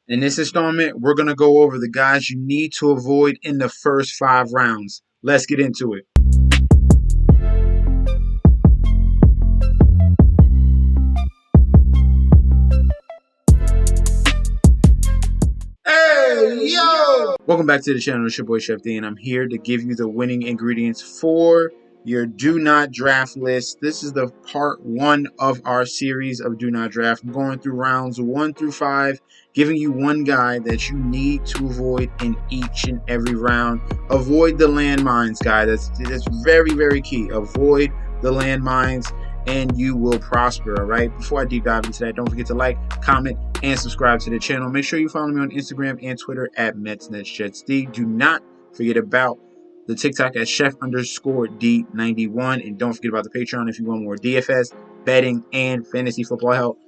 In this installment, we're going to go over the guys you need to avoid in the first 5 rounds. Let's get into it. Hey, yo! Welcome back to the channel. It's your boy Chef D, and I'm here to give you the winning ingredients for your do not draft list. This is the part 1 of our series of do not draft. I'm going through rounds 1 through 5, giving you one guy that you need to avoid in each and every round. Avoid the landmines, guy. That's very, very key. Avoid the landmines, and you will prosper. All right. Before I deep dive into that, don't forget to like, comment, and subscribe to the channel. Make sure you follow me on Instagram and Twitter at MetsNetsJetsD. Do not forget about the TikTok at Chef_D91. And don't forget about the Patreon if you want more DFS, betting, and fantasy football help.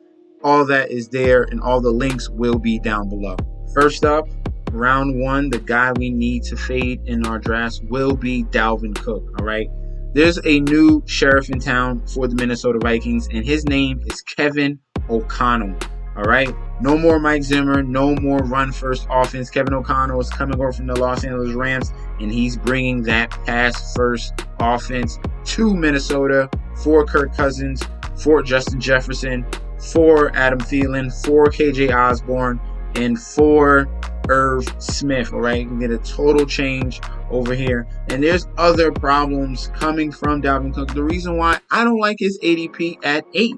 All that is there, and all the links will be down below. First up, round 1, the guy we need to fade in our drafts will be Dalvin Cook. All right. There's a new sheriff in town for the Minnesota Vikings, and his name is Kevin O'Connell. All right. No more Mike Zimmer. No more run-first offense. Kevin O'Connell is coming over from the Los Angeles Rams, and he's bringing that pass-first offense to Minnesota for Kirk Cousins, for Justin Jefferson, for Adam Thielen, for KJ Osborne, and for Irv Smith. All right. You can get a total change over here. And there's other problems coming from Dalvin Cook. The reason why I don't like his ADP at 8.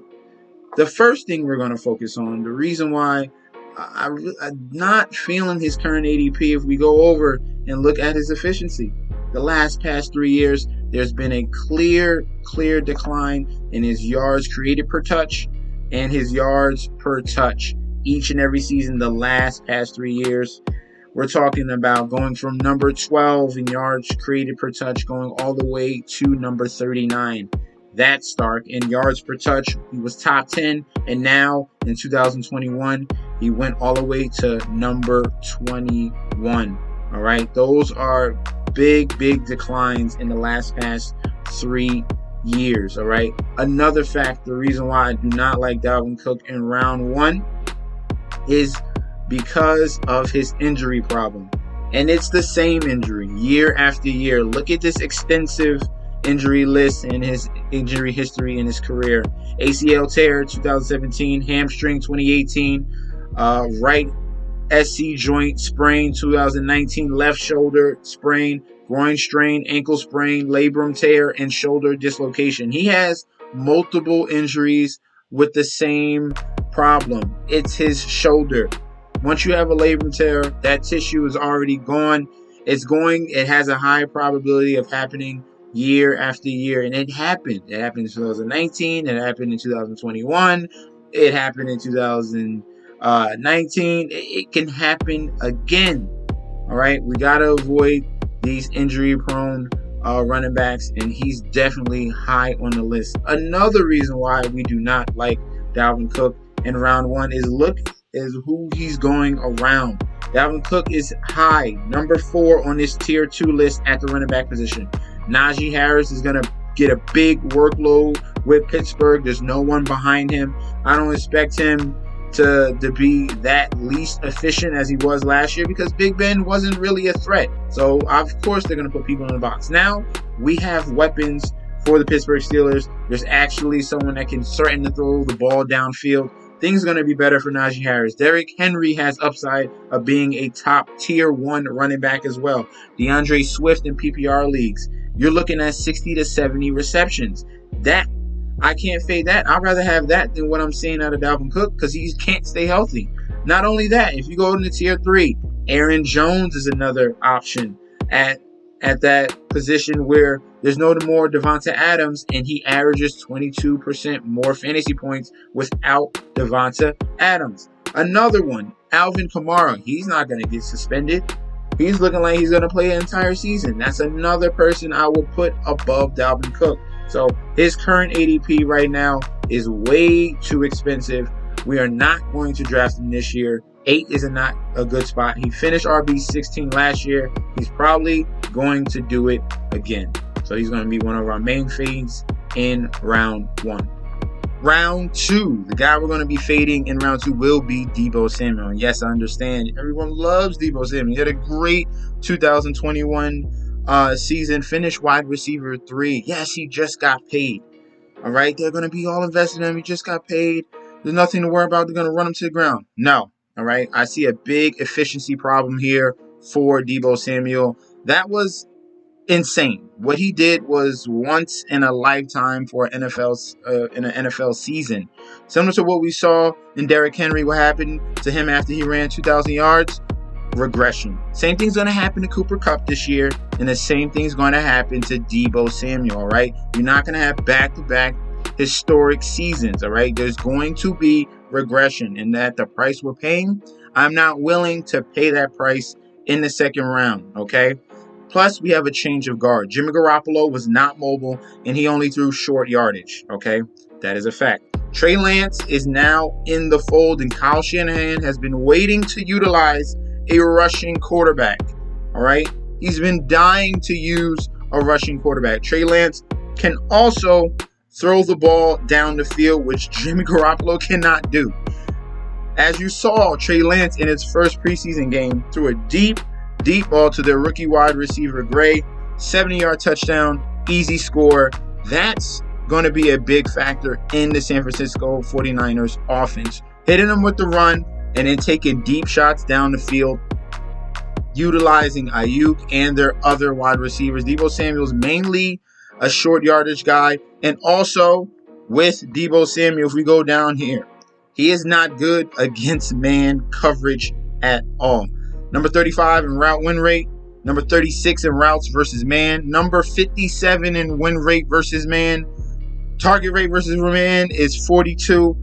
The first thing we're going to focus on, the reason why I'm not feeling his current ADP, if we go over and look at his efficiency. The past 3 years, there's been a clear decline in his yards created per touch and his yards per touch each and every season the past 3 years. We're talking about going from number 12 in yards created per touch going all the way to number 39. That's stark. In yards per touch, he was top 10, and now in 2021, he went all the way to number 21. All right, those are big declines in the past 3 years. All right, another fact, the reason why I do not like Dalvin Cook in round 1 is because of his injury problem, and it's the same injury year after year. Look at this extensive injury list and his injury history in his career. ACL tear 2017, hamstring 2018, right SC joint sprain 2019, left shoulder sprain, groin strain, ankle sprain, labrum tear, and shoulder dislocation. He has multiple injuries with the same problem. It's his shoulder. Once you have a labrum tear, that tissue is already gone. It has a high probability of happening year after year, and it happened. It happened in 2019. It happened in 2021. It happened in 2019. It can happen again. All right, we gotta avoid these injury-prone running backs, and he's definitely high on the list. Another reason why we do not like Dalvin Cook in round 1 is who he's going around. Dalvin Cook is high, number 4 on this tier 2 list at the running back position. Najee Harris is going to get a big workload with Pittsburgh. There's no one behind him. I don't expect him to be that least efficient as he was last year because Big Ben wasn't really a threat. So, of course, they're going to put people in the box. Now, we have weapons for the Pittsburgh Steelers. There's actually someone that can threaten to throw the ball downfield. Things are going to be better for Najee Harris. Derrick Henry has upside of being a top tier 1 running back as well. DeAndre Swift in PPR leagues, you're looking at 60 to 70 receptions. That, I can't fade that. I'd rather have that than what I'm seeing out of Dalvin Cook because he can't stay healthy. Not only that, if you go into tier 3, Aaron Jones is another option at that position where there's no more Devonta Adams, and he averages 22% more fantasy points without Devonta Adams. Another one, Alvin Kamara. He's not going to get suspended. He's looking like he's going to play an entire season. That's another person I will put above Dalvin Cook. So his current ADP right now is way too expensive. We are not going to draft him this year. 8 is not a good spot. He finished RB16 last year. He's probably going to do it again. So he's going to be one of our main fades in round 1. Round 2, the guy we're going to be fading in round 2 will be Deebo Samuel. And yes, I understand. Everyone loves Deebo Samuel. He had a great 2021 season. Finished wide receiver 3. Yes, he just got paid. All right, they're going to be all invested in him. He just got paid. There's nothing to worry about. They're going to run him to the ground. No. All right, I see a big efficiency problem here for Deebo Samuel. That was insane. What he did was once in a lifetime for in an NFL season. Similar to what we saw in Derrick Henry, what happened to him after he ran 2,000 yards. Regression. Same thing's going to happen to Cooper Kupp this year, and the same thing's going to happen to Deebo Samuel, all right? You're not going to have back-to-back historic seasons, all right? There's going to be regression, and that the price we're paying, I'm not willing to pay that price in the second round, okay? Plus, we have a change of guard. Jimmy Garoppolo was not mobile, and he only threw short yardage, okay? That is a fact. Trey Lance is now in the fold, and Kyle Shanahan has been waiting to utilize a rushing quarterback, all right? He's been dying to use a rushing quarterback. Trey Lance can also throw the ball down the field, which Jimmy Garoppolo cannot do. As you saw, Trey Lance in his first preseason game threw a deep ball to their rookie wide receiver, Gray. 70-yard touchdown, easy score. That's going to be a big factor in the San Francisco 49ers offense. Hitting them with the run and then taking deep shots down the field, utilizing Ayuk and their other wide receivers. Deebo Samuel's mainly a short yardage guy. And also with Deebo Samuel, if we go down here, he is not good against man coverage at all. Number 35 in route win rate. Number 36 in routes versus man. Number 57 in win rate versus man. Target rate versus man is 42.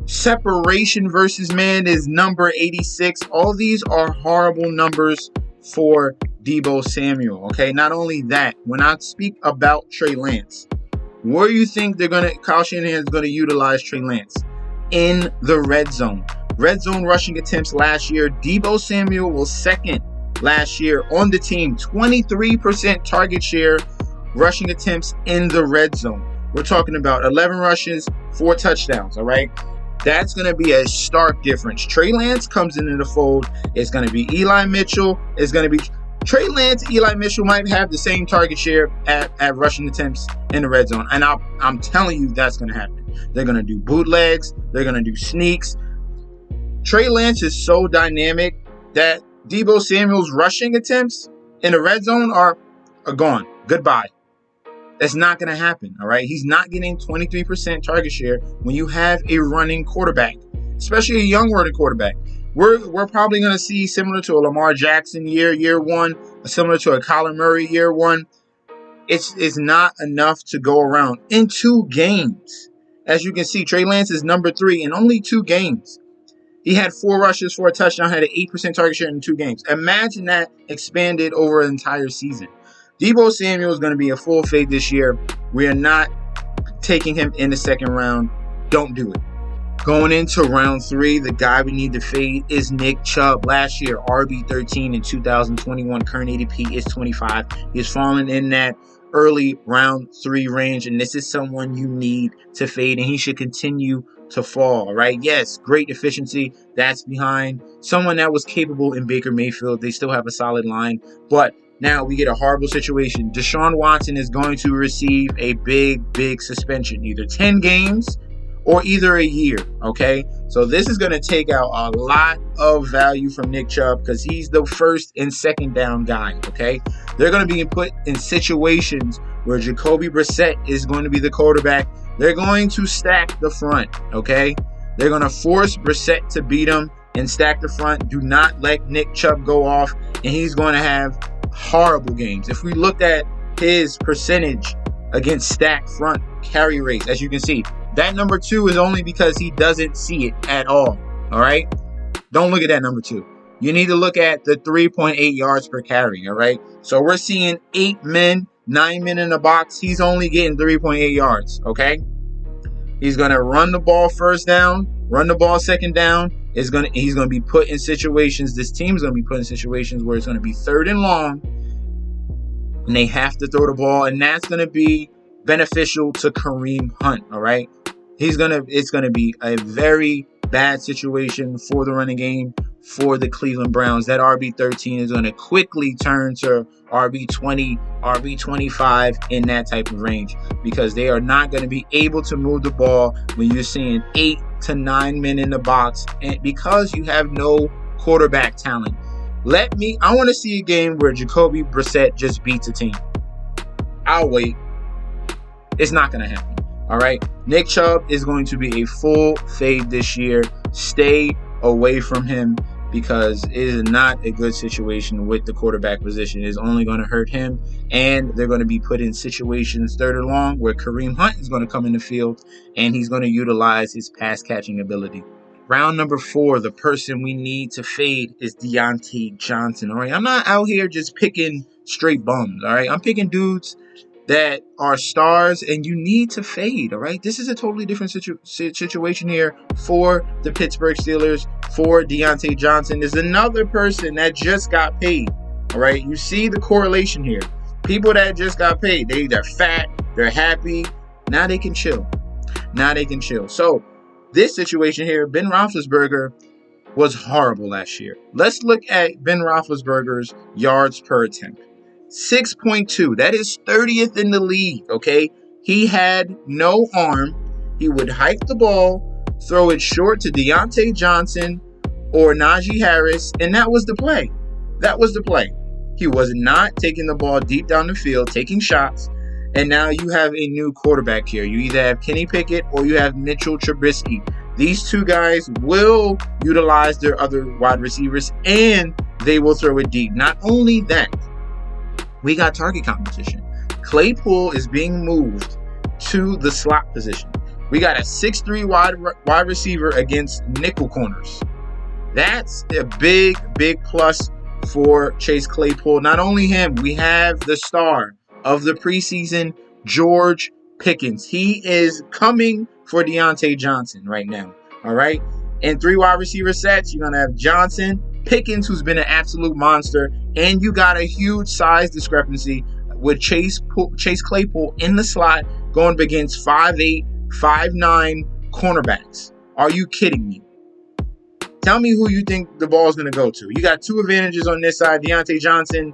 Separation versus man is number 86. All these are horrible numbers for Deebo Samuel. Okay, not only that, when I speak about Trey Lance, where do you think Kyle Shanahan is going to utilize Trey Lance? In the red zone. Red zone rushing attempts last year, Deebo Samuel was second last year on the team. 23% target share rushing attempts in the red zone. We're talking about 11 rushes, 4 touchdowns, all right? That's going to be a stark difference. Trey Lance comes into the fold. It's going to be Eli Mitchell. It's going to be Trey Lance. Eli Mitchell might have the same target share at rushing attempts in the red zone. And I'm telling you that's going to happen. They're going to do bootlegs. They're going to do sneaks. Trey Lance is so dynamic that Deebo Samuel's rushing attempts in the red zone are gone. Goodbye. That's not going to happen, all right? He's not getting 23% target share when you have a running quarterback, especially a young running quarterback. We're probably going to see similar to a Lamar Jackson year one, similar to a Kyler Murray year one. It's not enough to go around in 2 games. As you can see, Trey Lance is number 3 in only 2 games. He had 4 rushes for a touchdown, had an 8% target share in 2 games. Imagine that expanded over an entire season. Deebo Samuel is going to be a full fade this year. We are not taking him in the second round. Don't do it. Going into round 3, the guy we need to fade is Nick Chubb. Last year, RB13 in 2021. Current ADP is 25. He's fallen in that early round 3 range, and this is someone you need to fade, and he should continue to fall, right? Yes, great efficiency. That's behind someone that was capable in Baker Mayfield. They still have a solid line, but now we get a horrible situation. Deshaun Watson is going to receive a big suspension, either 10 games or either a year, okay? So this is going to take out a lot of value from Nick Chubb because he's the first and second down guy, okay? They're going to be put in situations where Jacoby Brissett is going to be the quarterback. They're going to stack the front, okay? They're going to force Brissett to beat him and stack the front. Do not let Nick Chubb go off, and he's going to have horrible games. If we looked at his percentage against stacked front carry rates, as you can see, that number 2 is only because he doesn't see it at all right? Don't look at that number 2. You need to look at the 3.8 yards per carry, all right? So we're seeing 8 men, 9 men in the box. He's only getting 3.8 yards, okay? He's going to run the ball first down, run the ball second down. He's going to be put in situations, this team's going to be put in situations where it's going to be 3rd and long, and they have to throw the ball, and that's going to be beneficial to Kareem Hunt, all right? It's gonna be a very bad situation for the running game for the Cleveland Browns. That RB13 is gonna quickly turn to RB20, RB25 in that type of range, because they are not going to be able to move the ball when you're seeing 8 to 9 men in the box, and because you have no quarterback talent. I want to see a game where Jacoby Brissett just beats a team. I'll wait. It's not going to happen. All right. Nick Chubb is going to be a full fade this year. Stay away from him, because it is not a good situation with the quarterback position. It is only going to hurt him, and they're going to be put in situations third or long where Kareem Hunt is going to come in the field, and he's going to utilize his pass catching ability. Round number 4, the person we need to fade is Deontay Johnson. All right. I'm not out here just picking straight bums. All right. I'm picking dudes that are stars, and you need to fade. All right, this is a totally different situation here for the Pittsburgh Steelers. For Deontay Johnson is another person that just got paid. All right, you see the correlation here. People that just got paid, they're fat, they're happy. Now they can chill. So this situation here, Ben Roethlisberger was horrible last year. Let's look at Ben Roethlisberger's yards per attempt. 6.2. That is 30th in the league, okay? He had no arm. He would hike the ball, throw it short to Deontay Johnson or Najee Harris, and that was the play. He was not taking the ball deep down the field, taking shots, and now you have a new quarterback here. You either have Kenny Pickett or you have Mitchell Trubisky. These two guys will utilize their other wide receivers, and they will throw it deep. Not only that, we got target competition. Claypool is being moved to the slot position. We got a 6'3" wide receiver against nickel corners. That's a big plus for Chase Claypool. Not only him, we have the star of the preseason, George Pickens. He is coming for Deontay Johnson right now. All right. In 3 wide receiver sets, you're going to have Johnson, Pickens, who's been an absolute monster, and you got a huge size discrepancy with Chase Claypool in the slot going up against 5'8", 5'9" cornerbacks. Are you kidding me? Tell me who you think the ball is going to go to. You got 2 advantages on this side. Deontay Johnson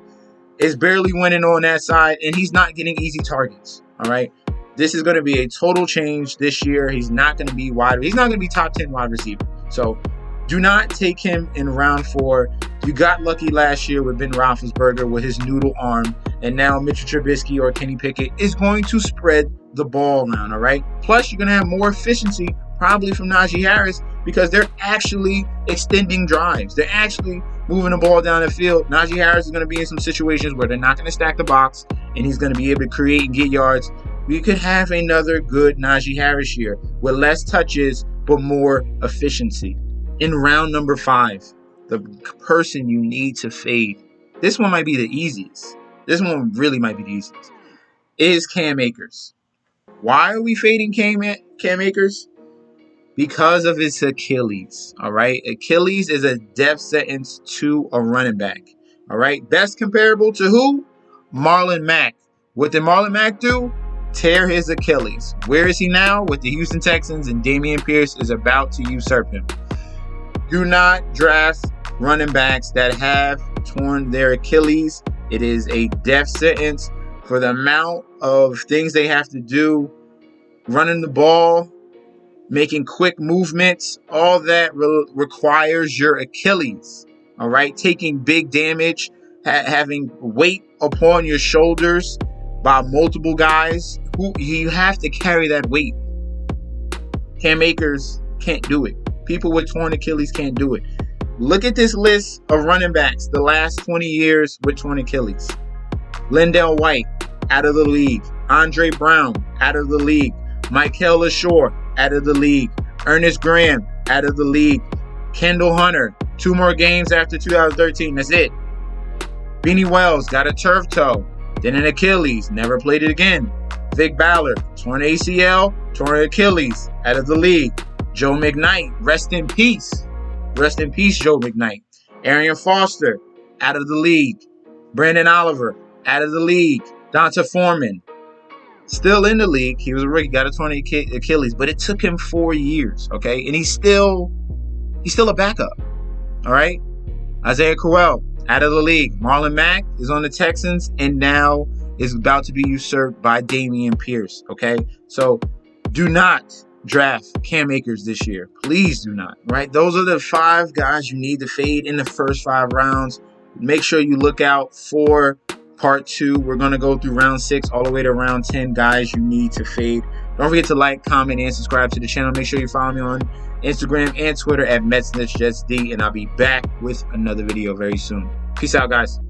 is barely winning on that side, and he's not getting easy targets. All right. This is going to be a total change this year. He's not going to be top 10 wide receiver. So do not take him in round 4. You got lucky last year with Ben Roethlisberger with his noodle arm, and now Mitchell Trubisky or Kenny Pickett is going to spread the ball around, all right? Plus, you're going to have more efficiency probably from Najee Harris, because they're actually extending drives. They're actually moving the ball down the field. Najee Harris is going to be in some situations where they're not going to stack the box, and he's going to be able to create and get yards. We could have another good Najee Harris year with less touches but more efficiency. In round number 5, the person you need to fade, this one might be the easiest. This one really might be the easiest, is Cam Akers. Why are we fading Cam Akers? Because of his Achilles, all right? Achilles is a death sentence to a running back, all right? Best comparable to who? Marlon Mack. What did Marlon Mack do? Tear his Achilles. Where is he now? With the Houston Texans, and Dameon Pierce is about to usurp him. Do not draft running backs that have torn their Achilles. It is a death sentence for the amount of things they have to do, running the ball, making quick movements. All that requires your Achilles. All right, taking big damage, having weight upon your shoulders by multiple guys. You have to carry that weight. Cam Akers can't do it. People with torn Achilles can't do it. Look at this list of running backs the last 20 years with torn Achilles. Lindell White, out of the league. Andre Brown, out of the league. Michael LaShore, out of the league. Ernest Graham, out of the league. Kendall Hunter, 2 more games after 2013. That's it. Beanie Wells got a turf toe, then an Achilles, never played it again. Vic Ballard, torn ACL, torn Achilles, out of the league. Joe McKnight, rest in peace. Rest in peace, Joe McKnight. Arian Foster, out of the league. Brandon Oliver, out of the league. Donta Foreman, Still in the league. He was a rookie, got a torn Achilles, but it took him 4 years, okay? And he's still a backup, all right? Isaiah Crowell, out of the league. Marlon Mack is on the Texans and now is about to be usurped by Dameon Pierce, okay? So do not draft Cam Akers this year. Please do not, right? Those are the 5 guys you need to fade in the first 5 rounds. Make sure you look out for part 2. We're going to go through round 6 all the way to round 10 guys you need to fade. Don't forget to like, comment, and subscribe to the channel. Make sure you follow me on Instagram and Twitter at MetsNetsJetsD, and I'll be back with another video very soon. Peace out, guys.